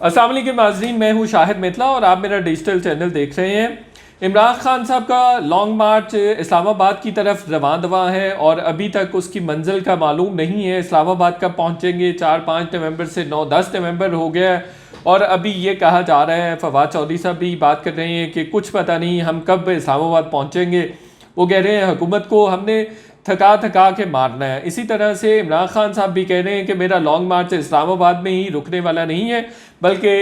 अस्सलाम वालेकुम नाज़रीन, मैं हूँ शाहिद मितला और आप मेरा डिजिटल चैनल देख रहे हैं। इमरान खान साहब का लॉन्ग मार्च इस्लामाबाद की तरफ रवां दवा है और अभी तक उसकी मंजिल का मालूम नहीं है। इस्लामाबाद कब पहुँचेंगे, 4-5 नवंबर से 9-10 नवंबर हो गया है और अभी ये कहा जा रहा है, फवाद चौधरी साहब भी बात कर रहे हैं कि कुछ पता नहीं हम कब इस्लामाबाद पहुँचेंगे। वो कह रहे हैं हुकूमत को हमने थका थका के मारना है। इसी तरह से इमरान खान साहब भी कह रहे हैं कि मेरा लॉन्ग मार्च इस्लामाबाद में ही रुकने वाला नहीं है, बल्कि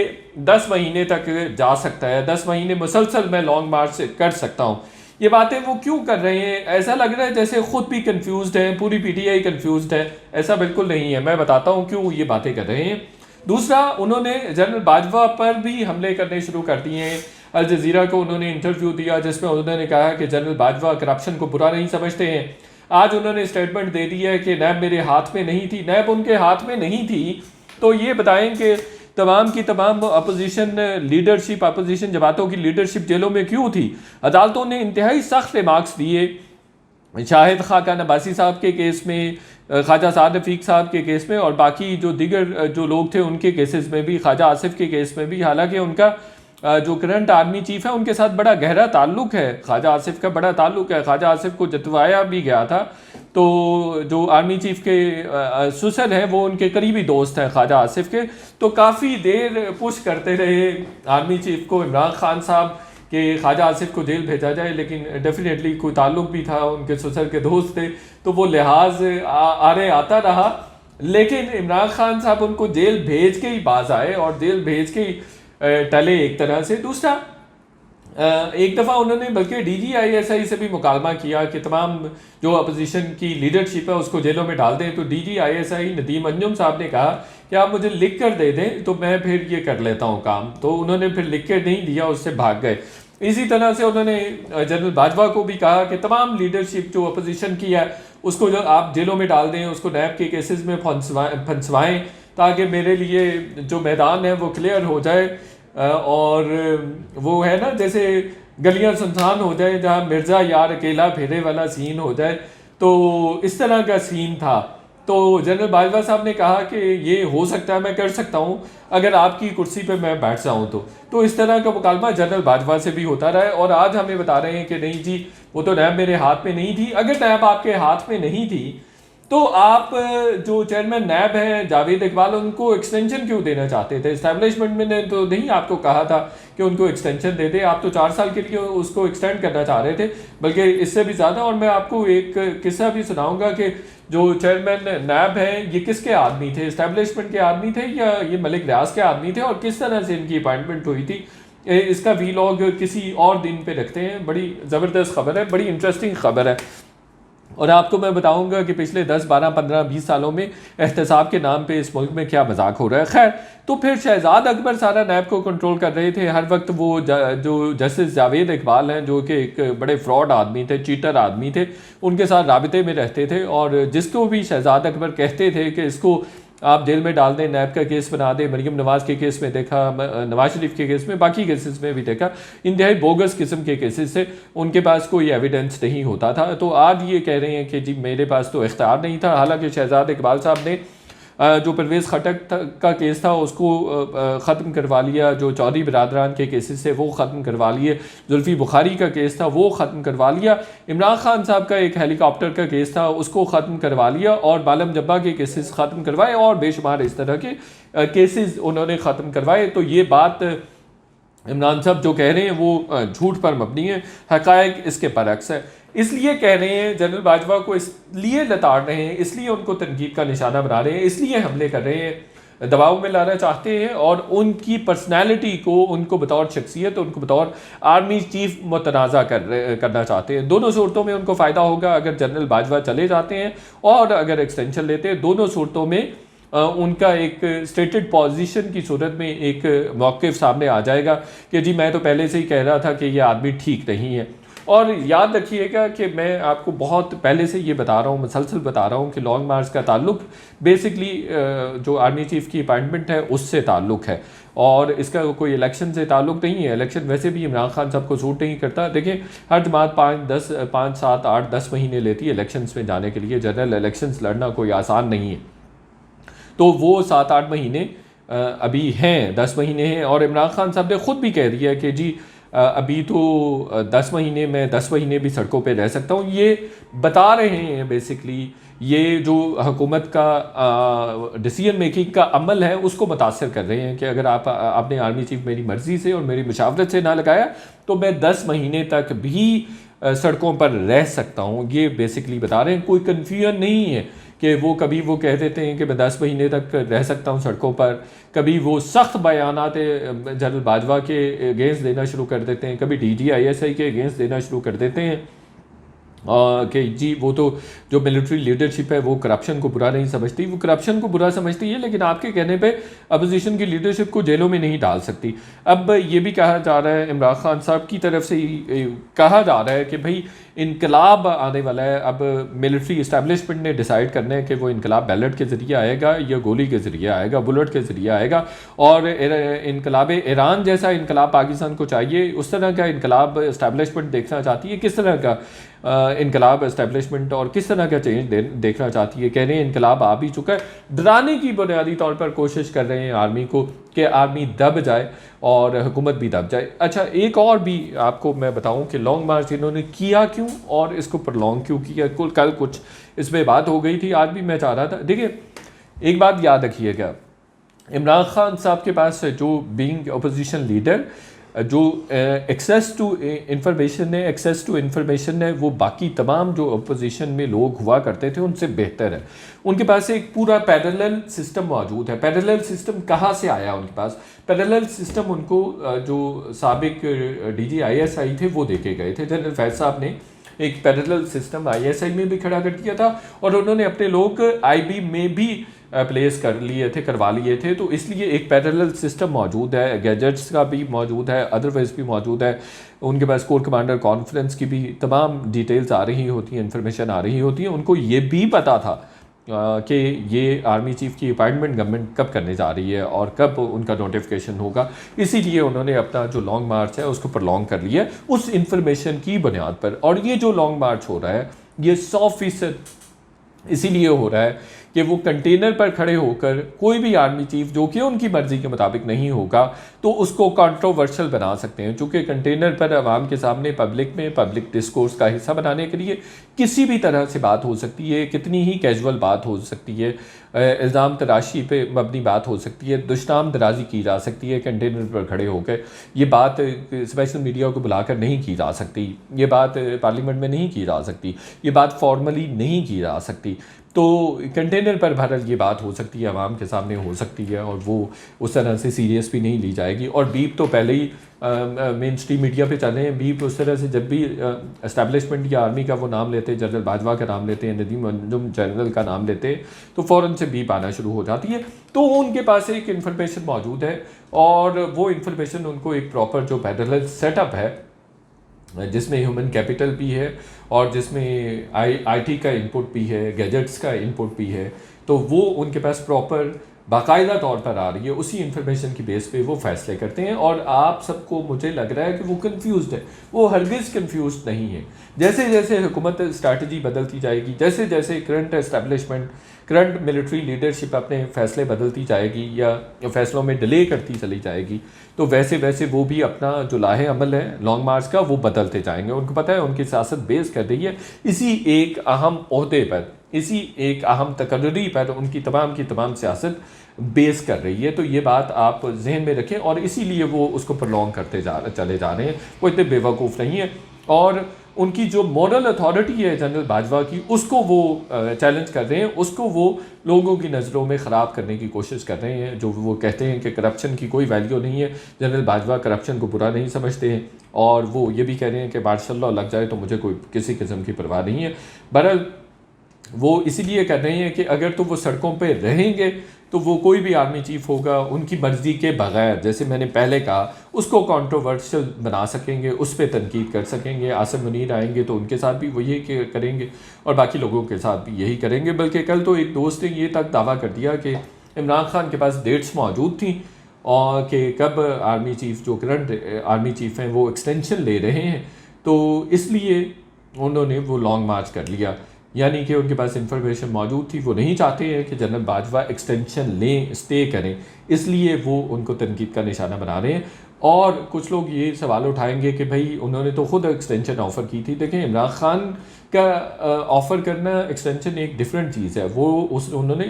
10 महीने तक जा सकता है। 10 महीने मुसलसल मैं लॉन्ग मार्च कर सकता हूँ। ये बातें वो क्यों कर रहे हैं? ऐसा लग रहा है जैसे खुद भी कंफ्यूज्ड है, पूरी पीटीआई कंफ्यूज्ड है। ऐसा बिल्कुल नहीं है। मैं बताता हूँ क्यों ये बातें कर रहे हैं। दूसरा, उन्होंने जनरल बाजवा पर भी हमले करने शुरू कर दिए हैं। अल जजीरा को उन्होंने इंटरव्यू दिया जिसमें उन्होंने कहा कि जनरल बाजवा करप्शन को बुरा नहीं समझते हैं। आज उन्होंने स्टेटमेंट दे दी है कि नैब मेरे हाथ में नहीं थी। नैब उनके हाथ में नहीं थी तो ये बताएं कि तमाम की तमाम अपोजिशन लीडरशिप, अपोजिशन जमातों की लीडरशिप जेलों में क्यों थी? अदालतों ने इंतहाई सख्त रिमार्क्स दिए शाहिद खाकान अब्बासी साहब के केस में, ख्वाजा साद रफीक साहब के केस में और बाकी जो दीगर जो लोग थे उनके केसेस में भी, ख्वाजा आसिफ के केस में भी। हालांकि उनका जो करंट आर्मी चीफ है उनके साथ बड़ा गहरा ताल्लुक है, ख्वाजा आसिफ का बड़ा ताल्लुक है। ख्वाजा आसिफ को जतवाया भी गया था। तो जो आर्मी चीफ के ससुर हैं वो उनके करीबी दोस्त हैं ख्वाजा आसिफ के। तो काफ़ी देर पुश करते रहे आर्मी चीफ को, इमरान खान साहब, कि ख्वाजा आसिफ को जेल भेजा जाए, लेकिन डेफिनेटली कोई ताल्लुक भी था, उनके ससुर के दोस्त थे, तो वो लिहाज आरे आता रहा। लेकिन इमरान खान साहब उनको जेल भेज के ही बाज आए और जेल भेज के ही टले एक तरह से। दूसरा, एक दफ़ा उन्होंने बल्कि DGISI से भी मुकालमा किया कि तमाम जो अपोजिशन की लीडरशिप है उसको जेलों में डाल दें। तो DGISI नदीम अंजुम साहब ने कहा कि आप मुझे लिख कर दे दें तो मैं फिर ये कर लेता हूँ काम। तो उन्होंने फिर लिख कर नहीं दिया, उससे भाग गए। इसी तरह से उन्होंने जनरल बाजवा को भी कहा कि तमाम लीडरशिप जो अपोजिशन की है उसको जो आप जेलों में डाल दें, उसको नैब के केसेस में फंसवाएँ ताकि मेरे लिए जो मैदान है वो क्लियर हो जाए और वो है ना जैसे गलियां सुनसान हो जाए, जहाँ मिर्ज़ा यार अकेला फेरे वाला सीन हो जाए। तो इस तरह का सीन था। तो जनरल बाजवा साहब ने कहा कि ये हो सकता है, मैं कर सकता हूँ अगर आपकी कुर्सी पे मैं बैठ जाऊँ तो इस तरह का मुकालमा जनरल बाजवा से भी होता रहा है। और आज हमें बता रहे हैं कि नहीं जी, वो तो नैब मेरे हाथ में नहीं थी। अगर नैब आपके हाथ में नहीं थी तो आप जो चेयरमैन नैब हैं जावेद इकबाल, उनको एक्सटेंशन क्यों देना चाहते थे? एस्टैब्लिशमेंट ने तो नहीं आपको कहा था कि उनको एक्सटेंशन दे दे। आप तो 4 साल के लिए उसको एक्सटेंड करना चाह रहे थे, बल्कि इससे भी ज़्यादा। और मैं आपको एक किस्सा भी सुनाऊंगा कि जो चेयरमैन नैब हैं ये किसके आदमी थे, एस्टैब्लिशमेंट के आदमी थे या ये मलिक रियाज के आदमी थे, और किस तरह से इनकी अपॉइंटमेंट हुई थी। इसका वीलॉग किसी और दिन पे रखते हैं। बड़ी ज़बरदस्त खबर है, बड़ी इंटरेस्टिंग खबर है। और आपको मैं बताऊंगा कि पिछले 10, 12, 15, 20 सालों में एहतसाब के नाम पे इस मुल्क में क्या मजाक हो रहा है। खैर, तो फिर शहजाद अकबर सारा नैब को कंट्रोल कर रहे थे हर वक्त। वो जो जस्टिस जावेद इकबाल हैं जो कि एक बड़े फ्रॉड आदमी थे, चीटर आदमी थे, उनके साथ राबिते में रहते थे। और जिसको भी शहजाद अकबर कहते थे कि इसको आप जेल में डाल दें, नैब का केस बना दें, मरीम नवाज़ के केस में देखा, नवाज शरीफ के केस में, बाकी केसेस में भी देखा, इंतहाई बोगस किस्म के केसेस से उनके पास कोई एविडेंस नहीं होता था। तो आज ये कह रहे हैं कि जी मेरे पास तो इख्तियार नहीं था। हालांकि शहजाद इकबाल साहब ने जो परवेज़ खटक का केस था उसको ख़त्म करवा लिया, जो चौधरी बिरादरान के केसेस से वो ख़त्म करवा लिए, जुल्फ़ी बुखारी का केस था वो ख़त्म करवा लिया, इमरान खान साहब का एक हेलीकॉप्टर का केस था उसको ख़त्म करवा लिया, और बालम जब्बा के केसेस ख़त्म करवाए, और बेशुमार इस तरह के केसेस उन्होंने ख़त्म करवाए। तो ये बात इमरान साहब जो कह रहे हैं वो झूठ पर मबनी है, हक़ाइक़ इसके बरअक्स है। इसलिए कह रहे हैं जनरल बाजवा को, इसलिए लताड़ रहे हैं, इसलिए उनको तनकीद का निशाना बना रहे हैं, इसलिए हमले कर रहे हैं, दबाव में लाना चाहते हैं और उनकी पर्सनैलिटी को, उनको बतौर शख्सियत, उनको बतौर आर्मी चीफ मुतनाज़ा करना चाहते हैं। दोनों सूरतों में उनको फ़ायदा होगा अगर जनरल बाजवा चले जाते हैं और अगर एक्सटेंशन लेते हैं। दोनों सूरतों में उनका एक स्टेटेड पोजीशन की सूरत में एक मौक़िफ़ सामने आ जाएगा कि जी मैं तो पहले से ही कह रहा था कि ये आदमी ठीक नहीं है। और याद रखिएगा कि मैं आपको बहुत पहले से ये बता रहा हूँ, मुसलसल बता रहा हूँ कि लॉन्ग मार्च का ताल्लुक बेसिकली जो आर्मी चीफ़ की अपॉइंटमेंट है उससे ताल्लुक है, और इसका कोई इलेक्शन से ताल्लुक नहीं है। इलेक्शन वैसे भी इमरान खान साहब को सूट नहीं करता। देखिए, हर जमात 5, 7, 8, 10 महीने लेती है इलेक्शंस में जाने के लिए। जनरल इलेक्शंस लड़ना कोई आसान नहीं है। तो वो 7-8 महीने अभी हैं, 10 महीने हैं। और इमरान खान साहब ने ख़ुद भी कह दिया कि जी अभी तो 10 महीने मैं 10 महीने भी सड़कों पे रह सकता हूँ। ये बता रहे हैं बेसिकली, ये जो हुकूमत का डिसीजन मेकिंग का अमल है उसको मुतासर कर रहे हैं कि अगर आपने आर्मी चीफ मेरी मर्ज़ी से और मेरी मुशावरत से ना लगाया तो मैं 10 महीने तक भी सड़कों पर रह सकता हूँ। ये बेसिकली बता रहे हैं, कोई कन्फ्यूजन नहीं है कि वो कभी वो कह देते हैं कि मैं 10 महीने तक रह सकता हूँ सड़कों पर, कभी वो सख्त बयानात जनरल बाजवा के अगेंस्ट देना शुरू कर देते हैं, कभी DGISI के अगेंस्ट देना शुरू कर देते हैं कि जी वो तो जो मिलिट्री लीडरशिप है वो करप्शन को बुरा नहीं समझती। वो करप्शन को बुरा समझती है, लेकिन आपके कहने पे अपोजिशन की लीडरशिप को जेलों में नहीं डाल सकती। अब ये भी कहा जा रहा है, इमरान खान साहब की तरफ से कहा जा रहा है कि भाई इनकलाब आने वाला है। अब मिलिट्री इस्टेब्लिशमेंट ने डिसाइड करना है कि वो इनकलाब बैलेट के ज़रिए आएगा या गोली के ज़रिए आएगा, बुलेट के ज़रिए आएगा। और इनकलाब ईरान जैसा इनकलाब पाकिस्तान को चाहिए, उस तरह का इनकलाब इस्टेब्लिशमेंट देखना चाहती है। किस तरह का इनकलाब इस्टेब्लिशमेंट और किस तरह का चेंज देखना चाहती है। कह रहे हैं इनकलाब आ भी चुका है, डराने की बुनियादी तौर पर कोशिश कर रहे हैं आर्मी को कि आर्मी दब जाए और हुकूमत भी दब जाए। अच्छा, एक और भी आपको मैं बताऊं कि लॉन्ग मार्च इन्होंने किया क्यों और इसको प्रलॉन्ग क्यों किया। कल कुछ इस पर बात हो गई थी, आज भी मैं चाह रहा था। देखिए, एक बात याद रखिएगा, इमरान खान साहब के पास जो बीइंग अपोजिशन लीडर जो एक्सेस टू इन्फॉर्मेशन है वो बाकी तमाम जो अपोजिशन में लोग हुआ करते थे उनसे बेहतर है। उनके पास एक पूरा पैरेलल सिस्टम मौजूद है। पैरेलल सिस्टम कहाँ से आया उनके पास? पैरेलल सिस्टम उनको जो साबिक DGISI थे वो देके गए थे। जनरल फैज साहब ने एक पैरेलल सिस्टम ISI में भी खड़ा कर दिया था और उन्होंने अपने लोग IB में भी प्लेस करवा लिए थे। तो इसलिए एक पैरेलल सिस्टम मौजूद है, गैजेट्स का भी मौजूद है, अदरवाइज भी मौजूद है। उनके पास कोर कमांडर कॉन्फ्रेंस की भी तमाम डिटेल्स आ रही होती हैं, इन्फॉर्मेशन आ रही होती है। उनको ये भी पता था कि ये आर्मी चीफ की अपॉइंटमेंट गवर्नमेंट कब करने जा रही है और कब उनका नोटिफिकेशन होगा। इसीलिए उन्होंने अपना जो लॉन्ग मार्च है उसको प्रलॉन्ग कर लिया उस इन्फॉर्मेशन की बुनियाद पर। और ये जो लॉन्ग मार्च हो रहा है ये 100% इसीलिए हो रहा है कि वो कंटेनर पर खड़े होकर कोई भी आर्मी चीफ जो कि उनकी मर्जी के मुताबिक नहीं होगा तो उसको कंट्रोवर्शियल बना सकते हैं। चूँकि कंटेनर पर आवाम के सामने पब्लिक में पब्लिक डिस्कोर्स का हिस्सा बनाने के लिए किसी भी तरह से बात हो सकती है, कितनी ही कैजुअल बात हो सकती है, इल्ज़ाम तराशी पे मबनी बात हो सकती है, दुश्मन दराजी की जा सकती है। कंटेनर पर खड़े होकर ये बात स्पेशल मीडिया को बुलाकर नहीं की जा सकती, ये बात पार्लियामेंट में नहीं की जा सकती, ये बात फॉर्मली नहीं की जा सकती। तो कंटेनर पर बहरहाल ये बात हो सकती है, आवाम के सामने हो सकती है और वो उस तरह से सीरियस भी नहीं ली जाएगी। और बीप तो पहले ही मेन स्ट्रीम मीडिया पे चल रहे हैं। बीप उस तरह से जब भी एस्टैब्लिशमेंट या आर्मी का वो नाम लेते हैं, जनरल बाजवा का नाम लेते हैं, नदीम अंजुम जनरल का नाम लेते हैं, तो फ़ौरन से बीप आना शुरू हो जाती है। तो उनके पास एक इन्फॉर्मेशन मौजूद है और वो इन्फॉर्मेशन उनको एक प्रॉपर जो पैरेलल सेटअप है जिसमें ह्यूमन कैपिटल भी है और जिसमें IT का इनपुट भी है, गैजेट्स का इनपुट भी है, तो वो उनके पास प्रॉपर बाकायदा तौर पर आ रही है। उसी इन्फॉर्मेशन की बेस पे वो फैसले करते हैं। और आप सबको मुझे लग रहा है कि वो कंफ्यूज्ड है, वो हरगिज़ कंफ्यूज्ड नहीं है। जैसे जैसे हुकूमत स्ट्रैटेजी बदलती जाएगी, जैसे जैसे current establishment, current military leadership अपने फैसले बदलती जाएगी या फैसलों में डिले करती चली जाएगी, तो वैसे वैसे वो भी अपना जो लाहे अमल है लॉन्ग मार्च का वो बदलते जाएंगे। उनको पता है उनकी सियासत बेस कर रही है इसी एक अहम ओहदे पर, इसी एक अहम तकर्री पर उनकी तमाम सियासत बेस कर रही है। तो ये बात आप जहन में रखें और इसीलिए वो उसको प्रलॉन्ग करते चले जा रहे हैं। वो इतने बेवकूफ़ नहीं है और उनकी जो मॉरल अथॉरिटी है जनरल बाजवा की उसको वो चैलेंज कर रहे हैं, उसको वो लोगों की नज़रों में ख़राब करने की कोशिश कर रहे हैं। जो वो कहते हैं कि करप्शन की कोई वैल्यू नहीं है, जनरल बाजवा करप्शन को बुरा नहीं समझते हैं और वो ये भी कह रहे हैं कि मार्शल लॉ लग जाए तो मुझे कोई किसी किस्म की परवाह नहीं है। बहरहाल वो इसीलिए कर रहे हैं कि अगर तो वो सड़कों पे रहेंगे तो वो कोई भी आर्मी चीफ होगा उनकी मर्ज़ी के बगैर, जैसे मैंने पहले कहा, उसको कंट्रोवर्शियल बना सकेंगे, उस पर तनकीद कर सकेंगे। आसिम मुनीर आएंगे तो उनके साथ भी वो यही करेंगे और बाकी लोगों के साथ भी यही करेंगे। बल्कि कल तो एक दोस्त ने ये तक दावा कर दिया कि इमरान खान के पास डेट्स मौजूद थी और कि कब आर्मी चीफ जो करंट आर्मी चीफ हैं वो एक्सटेंशन ले रहे हैं, तो इसलिए उन्होंने वो लॉन्ग मार्च कर लिया। यानी कि उनके पास इंफॉर्मेशन मौजूद थी। वो नहीं चाहते हैं कि जनरल बाजवा एक्सटेंशन लें, स्टे करें, इसलिए वो उनको तनकीद का निशाना बना रहे हैं। और कुछ लोग ये सवाल उठाएंगे कि भाई उन्होंने तो खुद एक्सटेंशन ऑफ़र की थी। देखें, इमरान खान का ऑफ़र करना एक्सटेंशन एक डिफरेंट चीज़ है। वो उन्होंने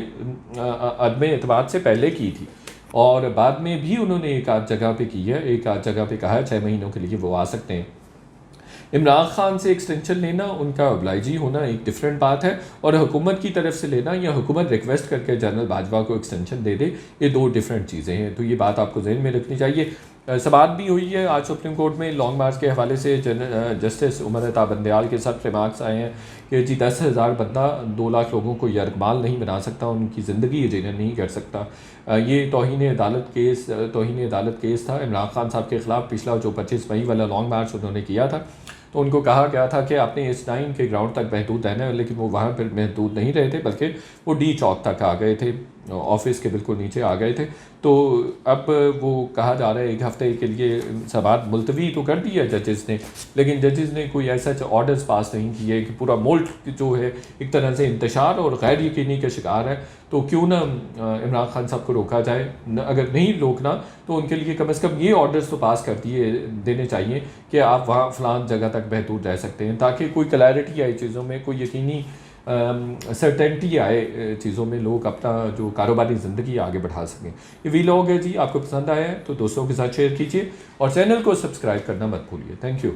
अदम एतमाद से पहले की थी और बाद में भी उन्होंने एक आध जगह पे की है, एक आध जगह पे कहा है 6 महीनों के लिए वो आ सकते हैं। इमरान खान से एक्सटेंशन लेना, उनका ऑब्लाइजी होना एक डिफरेंट बात है, और हुकूमत की तरफ से लेना या हुकूमत रिक्वेस्ट करके जनरल बाजवा को एक्सटेंशन दे दे, ये दो डिफरेंट चीज़ें हैं। तो ये बात आपको जहन में रखनी चाहिए। समाअत भी हुई है आज सुप्रीम कोर्ट में लॉन्ग मार्च के हवाले से। जस्टिस उमर अता बंदयाल के साथ रिमार्क्स आए हैं कि जी 10,000 बंदा 2 लाख लोगों को यरगमाल नहीं बना सकता, उनकी ज़िंदगी जीना नहीं कर सकता। ये तौहीन अदालत केस था इमरान खान साहब के ख़िलाफ़। पिछला जो 25 मई वाला लॉन्ग मार्च उन्होंने किया था, तो उनको कहा गया था कि आपने S9 के ग्राउंड तक महदूद रहना है, लेकिन वो वहाँ पर महदूद नहीं रहे थे, बल्कि वो डी चौक तक आ गए थे, ऑफिस के बिल्कुल नीचे आ गए थे। तो अब वो कहा जा रहा है 1 हफ़्ते के लिए समाअत मुलतवी तो कर दी है जजेस ने, लेकिन जजेस ने कोई ऐसा ऑर्डर्स पास नहीं किए कि पूरा मुल्क जो है एक तरह से इंतशार और गैर यकीनी का शिकार है। तो क्यों ना इमरान खान साहब को रोका जाए। अगर नहीं रोकना तो उनके लिए कम से कम ये ऑर्डर्स तो पास कर देने चाहिए कि आप वहाँ फ़लान जगह तक महदूद रह सकते हैं, ताकि कोई क्लैरिटी आए चीज़ों में, कोई यकीनी सर्टेनिटी आए चीज़ों में, लोग अपना जो कारोबारी ज़िंदगी आगे बढ़ा सकें। ये वीलॉग है जी, आपको पसंद आया है तो दोस्तों के साथ शेयर कीजिए और चैनल को सब्सक्राइब करना मत भूलिए। Thank you.